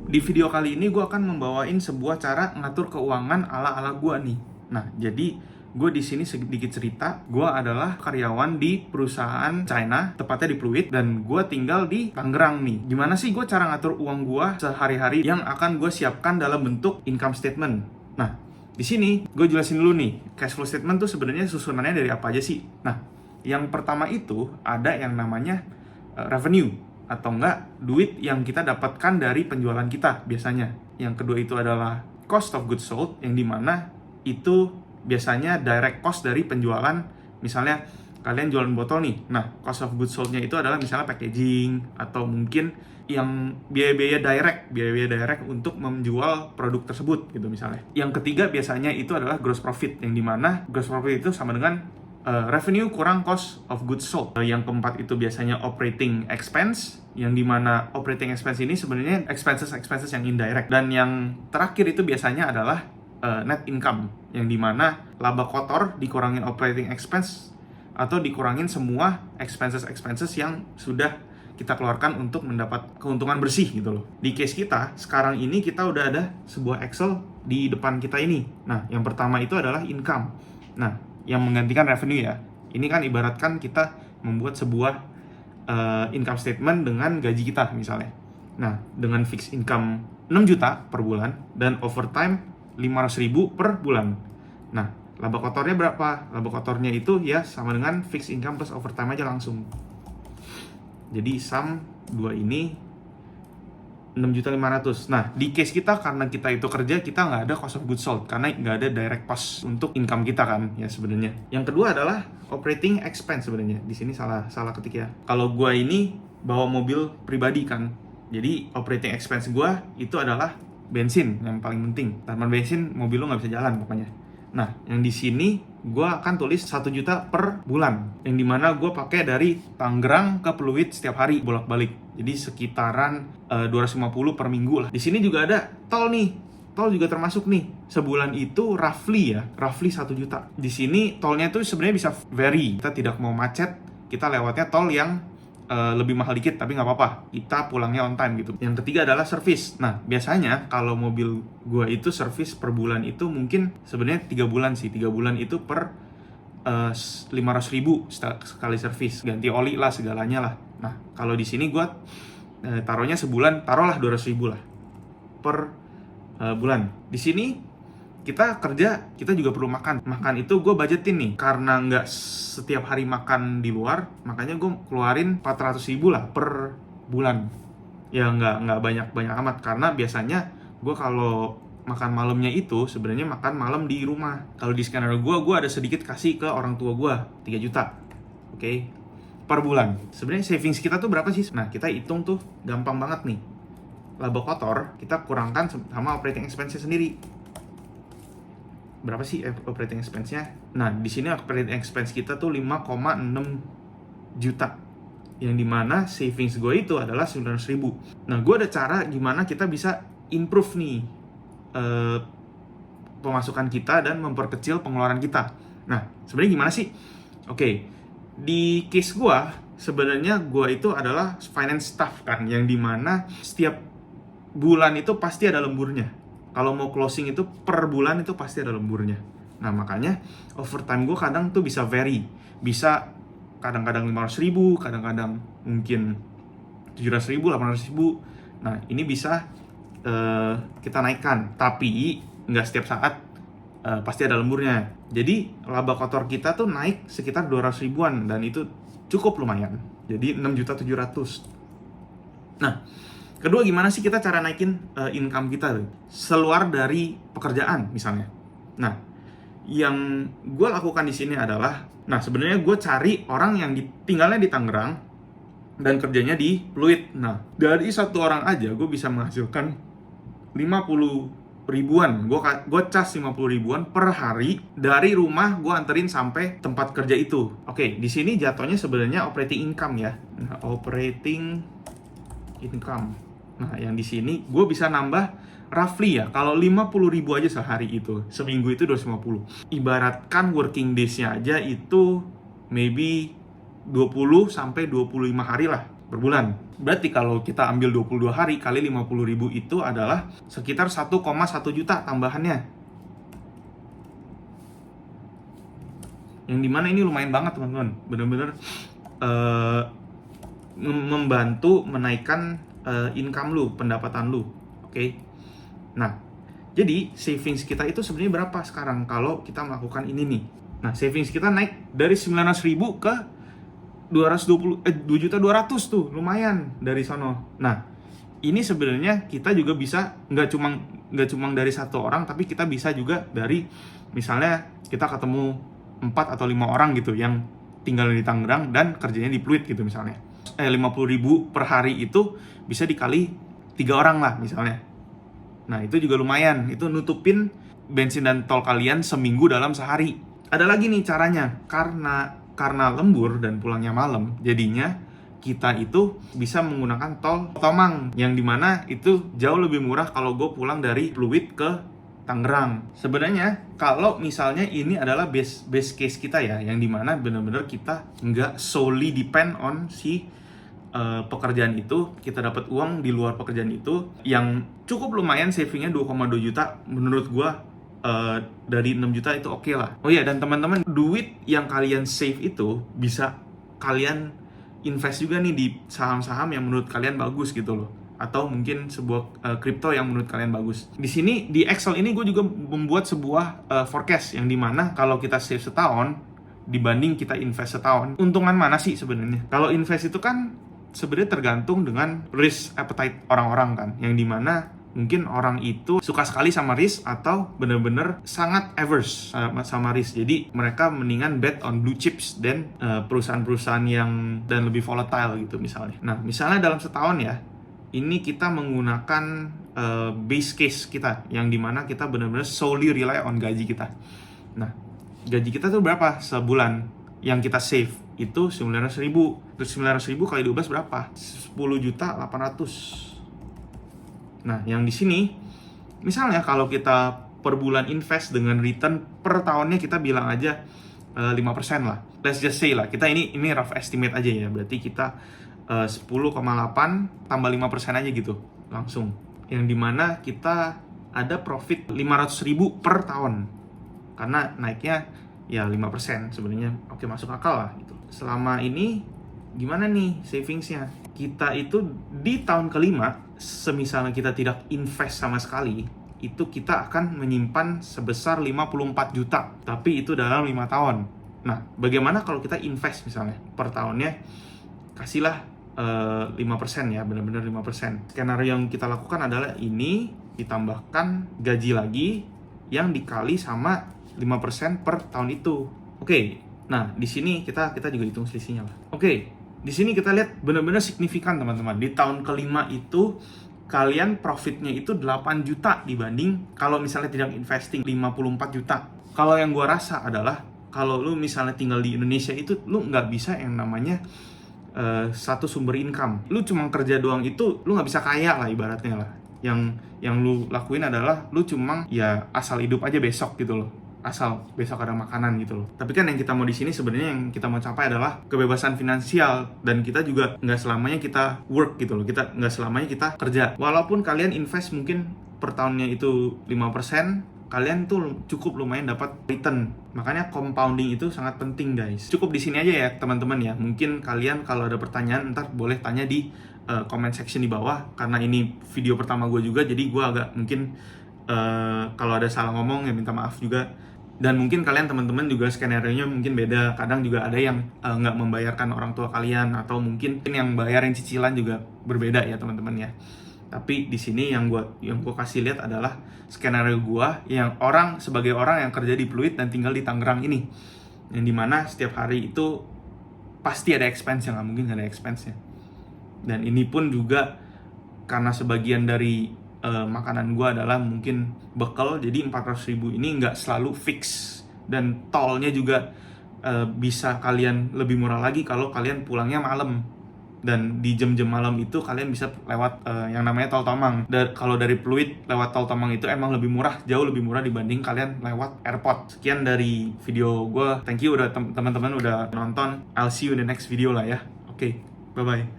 Di video kali ini gue akan membawain sebuah cara ngatur keuangan ala-ala gue nih. Nah, jadi gue di sini sedikit cerita. Gue adalah karyawan di perusahaan China, tepatnya di Pluit, dan gue tinggal di Tangerang nih. Gimana sih gue cara ngatur uang gue sehari-hari yang akan gue siapkan dalam bentuk income statement? Nah, di sini gue jelasin dulu nih, cash flow statement tuh sebenarnya susunannya dari apa aja sih? Nah, yang pertama itu ada yang namanya revenue, atau enggak duit yang kita dapatkan dari penjualan kita biasanya. Yang kedua itu adalah cost of goods sold, yang dimana itu biasanya direct cost dari penjualan. Misalnya kalian jualan botol nih, nah cost of goods sold-nya itu adalah misalnya packaging, atau mungkin yang biaya-biaya direct untuk menjual produk tersebut gitu misalnya. Yang ketiga biasanya itu adalah gross profit, yang dimana gross profit itu sama dengan revenue kurang cost of goods sold. Yang keempat itu biasanya operating expense, yang dimana operating expense ini sebenarnya expenses yang indirect. Dan yang terakhir itu biasanya adalah net income, yang dimana laba kotor dikurangin operating expense atau dikurangin semua expenses yang sudah kita keluarkan untuk mendapat keuntungan bersih gitu loh. Di case kita sekarang ini kita udah ada sebuah Excel di depan kita ini. Nah, yang pertama itu adalah income. Nah, yang menggantikan revenue ya. Ini kan ibaratkan kita membuat sebuah income statement dengan gaji kita misalnya. Nah, dengan fixed income 6 juta per bulan dan overtime 500.000 per bulan. Nah, laba kotornya berapa? Laba kotornya itu ya sama dengan fixed income plus overtime aja langsung. Jadi sum 2 ini 6.500.000. Nah, di case kita karena kita itu kerja, kita nggak ada cost of goods sold karena nggak ada direct cost untuk income kita kan ya sebenarnya. Yang kedua adalah operating expense sebenarnya. Di sini salah ketik ya. Kalau gua ini bawa mobil pribadi kan, jadi operating expense gua itu adalah bensin yang paling penting. Tanpa bensin mobil lo nggak bisa jalan pokoknya. Nah, yang di sini gue akan tulis 1 juta per bulan, yang dimana gue pakai dari Tangerang ke Pluit setiap hari bolak-balik, jadi sekitaran 250 per minggu lah. Di sini juga ada tol nih, tol juga termasuk nih. Sebulan itu roughly 1 juta. Di sini tolnya tuh sebenarnya bisa vary. Kita tidak mau macet, kita lewatnya tol yang lebih mahal dikit, tapi nggak apa-apa, kita pulangnya on time gitu. Yang ketiga adalah service. Nah, biasanya kalau mobil gua itu service per bulan itu mungkin sebenarnya 3 bulan sih. 3 bulan itu per 500.000 sekali service, ganti oli lah segalanya lah. Nah, kalau di sini gua taruhnya sebulan, taruhlah 200.000 lah per bulan. Di sini kita kerja, kita juga perlu makan. Makan itu gue budgetin nih, karena nggak setiap hari makan di luar, makanya gue keluarin 400.000 lah per bulan. Ya nggak banyak amat, karena biasanya gue kalau makan malamnya itu sebenarnya makan malam di rumah. Kalau di skenario gue ada sedikit kasih ke orang tua gue, 3 juta. Oke, per bulan. Sebenarnya savings kita tuh berapa sih? Nah, kita hitung tuh gampang banget nih. Laba kotor kita kurangkan sama operating expense sendiri. Berapa sih operating expense-nya? Nah, di sini operating expense kita tuh 5,6 juta. Yang dimana savings gue itu adalah 900.000. Nah, gue ada cara gimana kita bisa improve nih pemasukan kita dan memperkecil pengeluaran kita. Nah, sebenarnya gimana sih? Oke, di case gue, sebenarnya gue itu adalah finance staff kan, yang dimana setiap bulan itu pasti ada lemburnya. Kalau mau closing itu per bulan itu pasti ada lemburnya. Nah, makanya overtime gue kadang tuh bisa vary. Bisa kadang-kadang 500.000, kadang-kadang mungkin 700.000, 800.000. Nah, ini bisa kita naikkan. Tapi nggak setiap saat pasti ada lemburnya. Jadi laba kotor kita tuh naik sekitar 200.000-an. Dan itu cukup lumayan. Jadi 6.700.000. Nah, kedua, gimana sih kita cara naikin income kita tuh? Seluar dari pekerjaan misalnya. Nah, yang gue lakukan di sini adalah, nah sebenarnya gue cari orang yang tinggalnya di Tangerang dan kerjanya di Pluit. Nah, dari satu orang aja gue bisa menghasilkan 50 ribuan. Gue cas 50 ribuan per hari dari rumah gue anterin sampai tempat kerja itu. Oke, di sini jatuhnya sebenarnya operating income ya. Nah, operating income. Nah, yang di sini gue bisa nambah roughly ya, kalau 50.000 aja sehari itu, seminggu itu 250. Ibaratkan working days-nya aja itu maybe 20 sampai 25 hari lah. per bulan. Berarti kalau kita ambil 22 hari kali 50.000 itu adalah sekitar 1,1 juta tambahannya. Yang dimana ini lumayan banget teman-teman. Bener-bener membantu menaikkan income lu, pendapatan lu. Oke. Nah, jadi savings kita itu sebenarnya berapa sekarang kalau kita melakukan ini nih? Nah, savings kita naik dari 900.000 ke 2.200.000 tuh, lumayan dari sono. Nah, ini sebenarnya kita juga bisa nggak cuma dari satu orang, tapi kita bisa juga dari misalnya kita ketemu 4 atau 5 orang gitu yang tinggal di Tangerang dan kerjanya di Pluit gitu misalnya. 50.000 per hari itu bisa dikali 3 orang lah misalnya. Nah, itu juga lumayan. Itu nutupin bensin dan tol kalian seminggu dalam sehari. Ada lagi nih caranya. Karena lembur dan pulangnya malam, jadinya kita itu bisa menggunakan tol Tomang. Yang dimana itu jauh lebih murah kalau gue pulang dari Pluit ke Tangerang. Sebenarnya kalau misalnya ini adalah base case kita ya, yang dimana benar-benar kita nggak solely depend on si pekerjaan itu, kita dapat uang di luar pekerjaan itu yang cukup lumayan, savingnya 2,2 juta menurut gua. Dari 6 juta itu oke lah. Oh iya, dan teman-teman, duit yang kalian save itu bisa kalian invest juga nih di saham-saham yang menurut kalian bagus gitu loh, atau mungkin sebuah kripto yang menurut kalian bagus. Di sini di Excel ini gue juga membuat sebuah forecast yang dimana kalau kita save setahun dibanding kita invest setahun, untungan mana sih sebenarnya? Kalau invest itu kan sebenarnya tergantung dengan risk appetite orang-orang kan, yang dimana mungkin orang itu suka sekali sama risk atau benar-benar sangat averse sama risk. Jadi mereka mendingan bet on blue chips dan perusahaan-perusahaan yang dan lebih volatile gitu misalnya. Nah, misalnya dalam setahun ya, ini kita menggunakan base case kita yang dimana kita benar-benar solely rely on gaji kita. Nah, gaji kita tuh berapa sebulan yang kita save? Itu 900.000. Terus 900.000 kali 12 berapa? 10.800.000. Nah, yang di sini misalnya kalau kita per bulan invest dengan return per tahunnya kita bilang aja 5% lah. Let's just say lah, kita ini rough estimate aja ya. Berarti kita 10,8 tambah 5% aja gitu langsung. Yang dimana kita ada profit 500.000 per tahun. Karena naiknya ya 5% sebenarnya oke, masuk akal lah gitu. Selama ini gimana nih savingsnya? Kita itu di tahun kelima, semisalnya kita tidak invest sama sekali, itu kita akan menyimpan sebesar 54 juta. Tapi itu dalam 5 tahun. Nah, bagaimana kalau kita invest misalnya per tahunnya? Kasihlah 5% ya, benar-benar 5%. Skenario yang kita lakukan adalah ini ditambahkan gaji lagi yang dikali sama 5% per tahun itu. Oke. Nah, di sini kita juga hitung selisihnya lah. Oke. Di sini kita lihat benar-benar signifikan teman-teman. Di tahun kelima itu kalian profitnya itu 8 juta dibanding kalau misalnya tidak investing 54 juta. Kalau yang gua rasa adalah kalau lu misalnya tinggal di Indonesia itu lu nggak bisa yang namanya satu sumber income. Lu cuma kerja doang itu lu nggak bisa kaya lah ibaratnya lah. Yang lu lakuin adalah lu cuma ya asal hidup aja besok gitu loh. Asal besok ada makanan gitu loh. Tapi kan yang kita mau di sini sebenarnya yang kita mau capai adalah kebebasan finansial, dan kita juga nggak selamanya kita work gitu loh. Kita nggak selamanya kita kerja. Walaupun kalian invest mungkin per tahunnya itu 5%, kalian tuh cukup lumayan dapat return. Makanya compounding itu sangat penting guys. Cukup di sini aja ya teman-teman ya. Mungkin kalian kalau ada pertanyaan ntar boleh tanya di comment section di bawah, karena ini video pertama gue juga, jadi gue agak mungkin kalau ada salah ngomong ya minta maaf juga. Dan mungkin kalian teman-teman juga skenario-nya mungkin beda. Kadang juga ada yang nggak membayarkan orang tua kalian, atau mungkin yang bayarin cicilan juga berbeda ya teman-teman ya. Tapi di sini yang gua kasih lihat adalah skenario gua yang sebagai orang yang kerja di Pluit dan tinggal di Tangerang ini, yang dimana setiap hari itu pasti ada expense, yang nggak mungkin nggak ada expense-nya. Dan ini pun juga karena sebagian dari makanan gue adalah mungkin bekal, jadi 400.000 ini nggak selalu fix. Dan tolnya juga bisa kalian lebih murah lagi kalau kalian pulangnya malam, dan di jam-jam malam itu kalian bisa lewat yang namanya tol Tomang. Kalau dari Pluit lewat tol Tomang itu emang lebih murah, jauh lebih murah dibanding kalian lewat airport. Sekian dari video gue, thank you udah teman-teman udah nonton. I'll see you in the next video lah ya. Oke, bye bye.